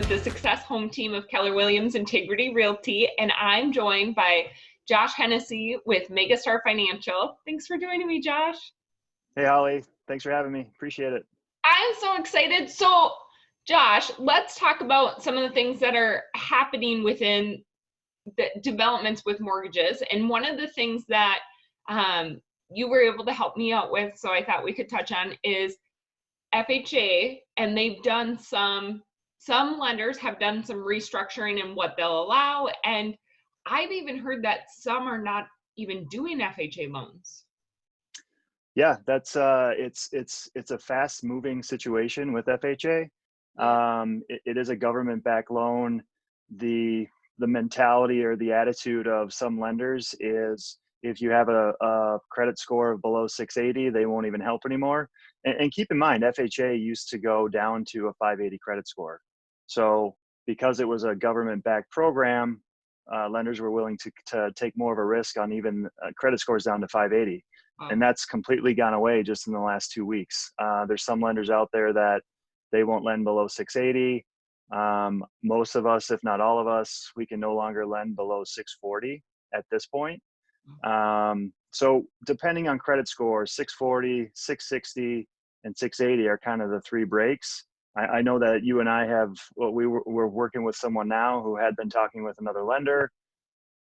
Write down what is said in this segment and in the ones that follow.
with the Success Home team of Keller Williams Integrity Realty, and I'm joined by Josh Hennessy with Megastar Financial. Thanks for joining me, Josh. Hey, Holly. Thanks for having me. Appreciate it. I'm so excited. So, Josh, let's talk about some of the things that are happening within the developments with mortgages. And one of the things that you were able to help me out with, so I thought we could touch on, is FHA, and they've done some lenders have done some restructuring in what they'll allow, and I've even heard that some are not even doing FHA loans. Yeah, that's it's a fast moving situation with FHA. It is a government backed loan. The mentality or the attitude of some lenders is if you have a credit score of below 680, they won't even help anymore. And keep in mind, FHA used to go down to a 580 credit score. So because it was a government-backed program, lenders were willing to take more of a risk on even credit scores down to 580. And that's completely gone away just in the last 2 weeks. There's some lenders out there that they won't lend below 680. Most of us, if not all of us, we can no longer lend below 640 at this point. So depending on credit score, 640, 660, and 680 are kind of the three breaks. I know that you and I have, well, we're working with someone now who had been talking with another lender.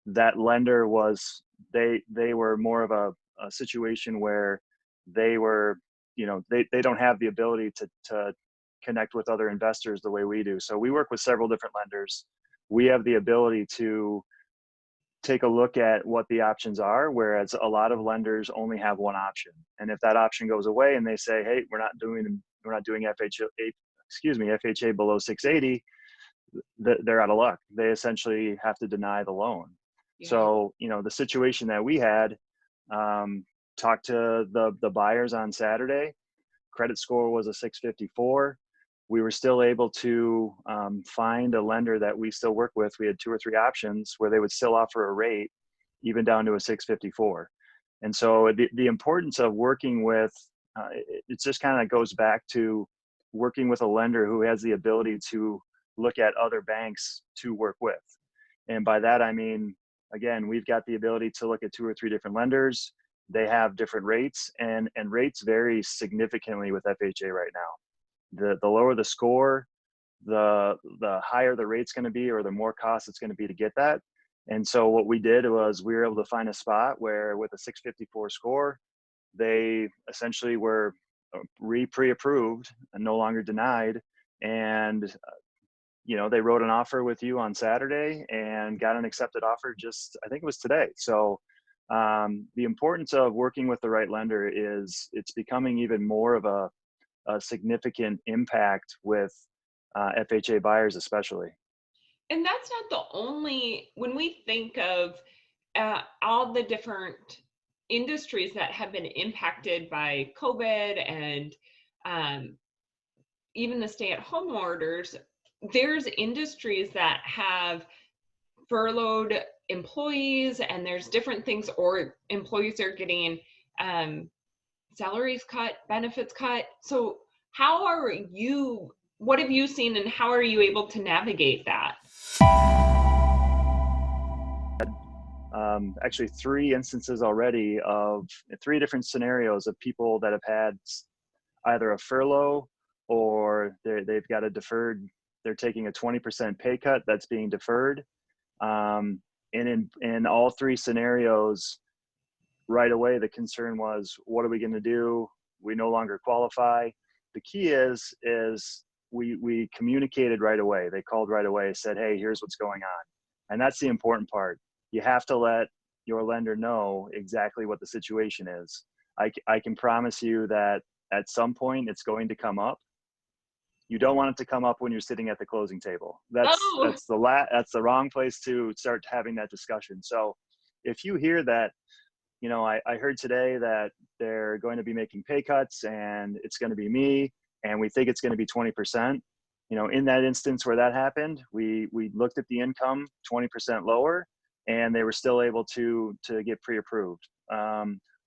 That lender was, they were more of a situation where they were, they don't have the ability to connect with other investors the way we do. So we work with several different lenders. We have the ability to take a look at what the options are, whereas a lot of lenders only have one option. And if that option goes away and they say, hey, we're not doing FHA below 680, they're out of luck. They essentially have to deny the loan. Yeah. So, the situation that we had, talked to the buyers on Saturday, credit score was a 654. We were still able to find a lender that we still work with. We had 2 or 3 options where they would still offer a rate, even down to a 654. And so the importance of working with, it just kind of goes back to working with a lender who has the ability to look at other banks to work with. And by that, I mean, again, we've got the ability to look at 2 or 3 different lenders. They have different rates, and rates vary significantly with FHA right now. The lower the score, the higher the rate's going to be, or the more cost it's going to be to get that. And so what we did was we were able to find a spot where with a 654 score, they essentially were pre-approved and no longer denied. And, they wrote an offer with you on Saturday and got an accepted offer just, I think it was today. So the importance of working with the right lender is it's becoming even more of a significant impact with FHA buyers, especially. And that's not the only, when we think of all the different industries that have been impacted by COVID and even the stay-at-home orders, there's industries that have furloughed employees, and there's different things, or employees are getting salaries cut, benefits cut. So what have you seen, and how are you able to navigate that? Actually 3 instances already of 3 different scenarios of people that have had either a furlough or they've got a deferred, they're taking a 20% pay cut that's being deferred. And in all 3 scenarios, right away, the concern was, what are we going to do? We no longer qualify. The key is we communicated right away. They called right away, said, hey, here's what's going on. And that's the important part. You have to let your lender know exactly what the situation is. I can promise you that at some point it's going to come up. You don't want it to come up when you're sitting at the closing table. That's the wrong place to start having that discussion. So if you hear that, I heard today that they're going to be making pay cuts and it's going to be me, and we think it's going to be 20%. In that instance where that happened, we looked at the income 20% lower, and they were still able to get pre-approved.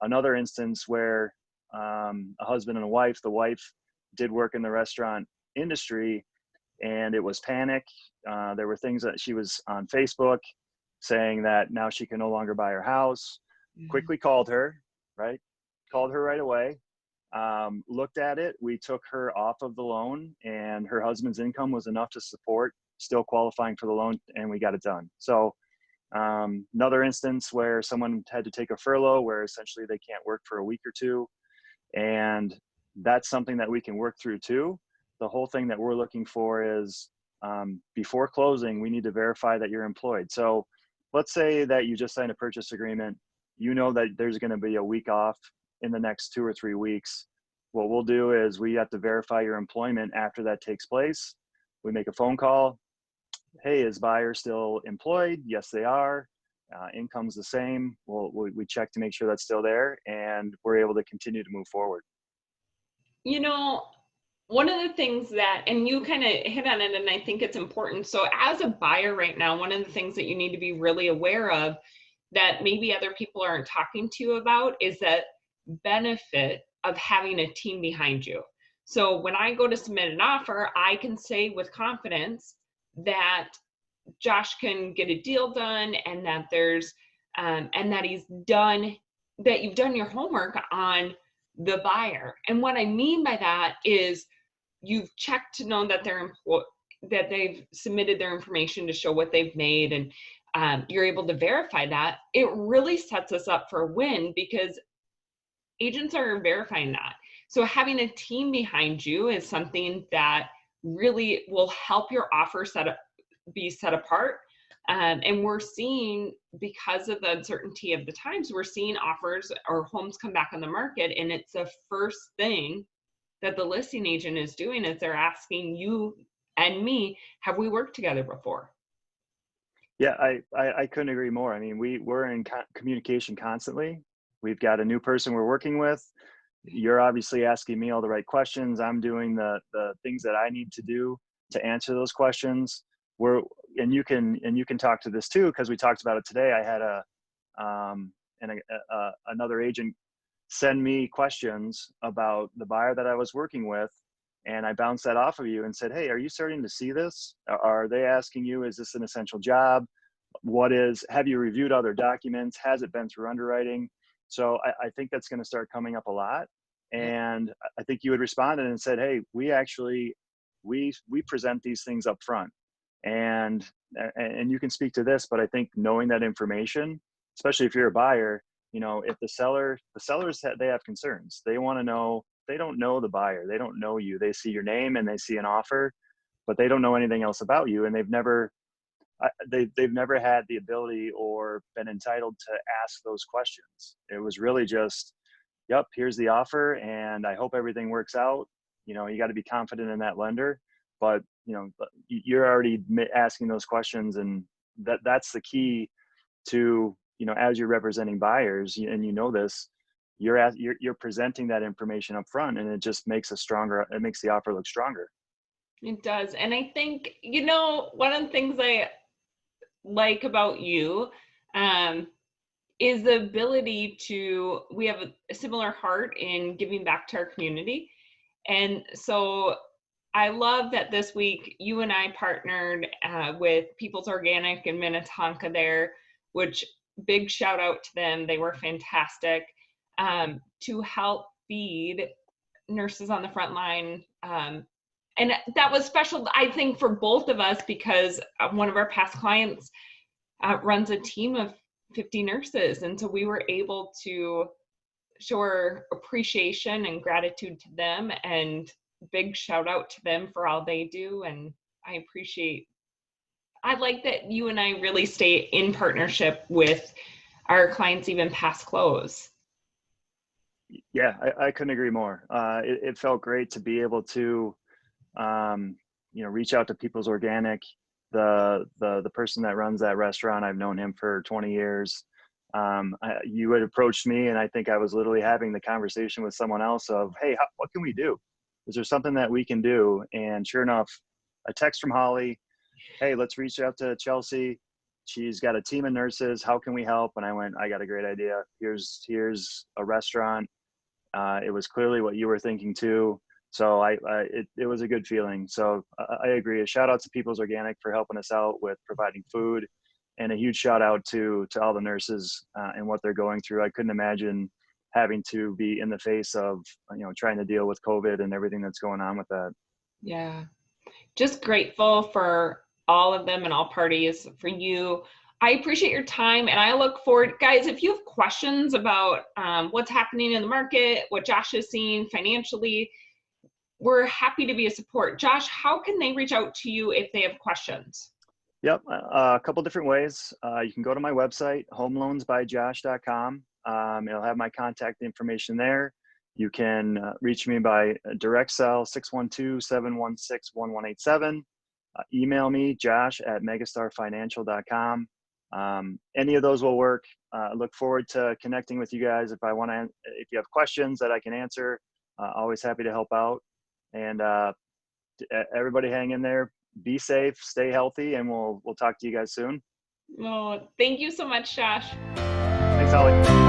Another instance where a husband and a wife, the wife did work in the restaurant industry, and it was panic. There were things that she was on Facebook saying that now she can no longer buy her house. Quickly called her, right? Called her right away. Looked at it. We took her off of the loan, and her husband's income was enough to support still qualifying for the loan, and we got it done. So another instance where someone had to take a furlough, where essentially they can't work for a week or two, and that's something that we can work through too. The whole thing that we're looking for is before closing, we need to verify that you're employed. So let's say that you just signed a purchase agreement. You know that there's going to be a week off in the next 2 or 3 weeks. What we'll do is we have to verify your employment after that takes place. We make a phone call. Hey, is buyer still employed? Yes, they are. Income's the same. We check to make sure that's still there, and we're able to continue to move forward. You know, one of the things that, and you kind of hit on it, and I think it's important. So as a buyer right now, one of the things that you need to be really aware of that maybe other people aren't talking to you about is that benefit of having a team behind you. So when I go to submit an offer, I can say with confidence that Josh can get a deal done, and that there's and that that you've done your homework on the buyer. And what I mean by that is you've checked to know that that they've submitted their information to show what they've made, and you're able to verify that. It really sets us up for a win because agents are verifying that. So having a team behind you is something that really will help your offer be set apart. And we're seeing, because of the uncertainty of the times, we're seeing offers or homes come back on the market, and it's the first thing that the listing agent is doing is they're asking you and me, have we worked together before? Yeah, I couldn't agree more. I mean, we're in communication constantly. We've got a new person we're working with. You're obviously asking me all the right questions. I'm doing the things that I need to do to answer those questions. And you can talk to this too, because we talked about it today. I had another agent send me questions about the buyer that I was working with, and I bounced that off of you and said, hey, are you starting to see this? Are they asking you, is this an essential job? Have you reviewed other documents? Has it been through underwriting? So I think that's going to start coming up a lot. And I think you had responded and said, hey, we present these things up front. And you can speak to this, but I think knowing that information, especially if you're a buyer, if the sellers, they have concerns. They want to know, they don't know the buyer. They don't know you. They see your name and they see an offer, but they don't know anything else about you. And they've never had the ability or been entitled to ask those questions. It was really just, yep, here's the offer, and I hope everything works out. You got to be confident in that lender, but you're already asking those questions, and that's the key to, as you're representing buyers, and this, you're presenting that information up front, and it just makes it makes the offer look stronger. It does. And I think, one of the things I like about you is the ability we have a similar heart in giving back to our community. And so I love that this week you and I partnered with People's Organic in Minnetonka there, which big shout out to them. They were fantastic, to help feed nurses on the front line. And that was special, I think, for both of us, because one of our past clients runs a team of 50 nurses. And so we were able to show our appreciation and gratitude to them, and big shout out to them for all they do. And I like that you and I really stay in partnership with our clients, even past close. Yeah, I couldn't agree more. It felt great to be able to, reach out to People's Organic. The person that runs that restaurant, I've known him for 20 years. You had approached me, and I think I was literally having the conversation with someone else of, hey, what can we do? Is there something that we can do? And sure enough, a text from Holly, hey, let's reach out to Chelsea. She's got a team of nurses. How can we help? And I went, I got a great idea. Here's a restaurant. It was clearly what you were thinking too. So it was a good feeling. So I agree. A shout out to People's Organic for helping us out with providing food, and a huge shout out to all the nurses and what they're going through. I couldn't imagine having to be in the face of, trying to deal with COVID and everything that's going on with that. Yeah. Just grateful for all of them and all parties, for you. I appreciate your time, and I look forward, guys, if you have questions about what's happening in the market, what Josh is seeing financially, we're happy to be a support. Josh, how can they reach out to you if they have questions? Yep, a couple different ways. You can go to my website, homeloansbyjosh.com. It'll have my contact information there. You can reach me by direct cell, 612-716-1187. Email me, josh@megastarfinancial.com. Any of those will work. Look forward to connecting with you guys. If you have questions that I can answer, always happy to help out. And everybody hang in there, be safe, stay healthy, and we'll talk to you guys soon. Oh, thank you so much, Josh. Thanks, Holly.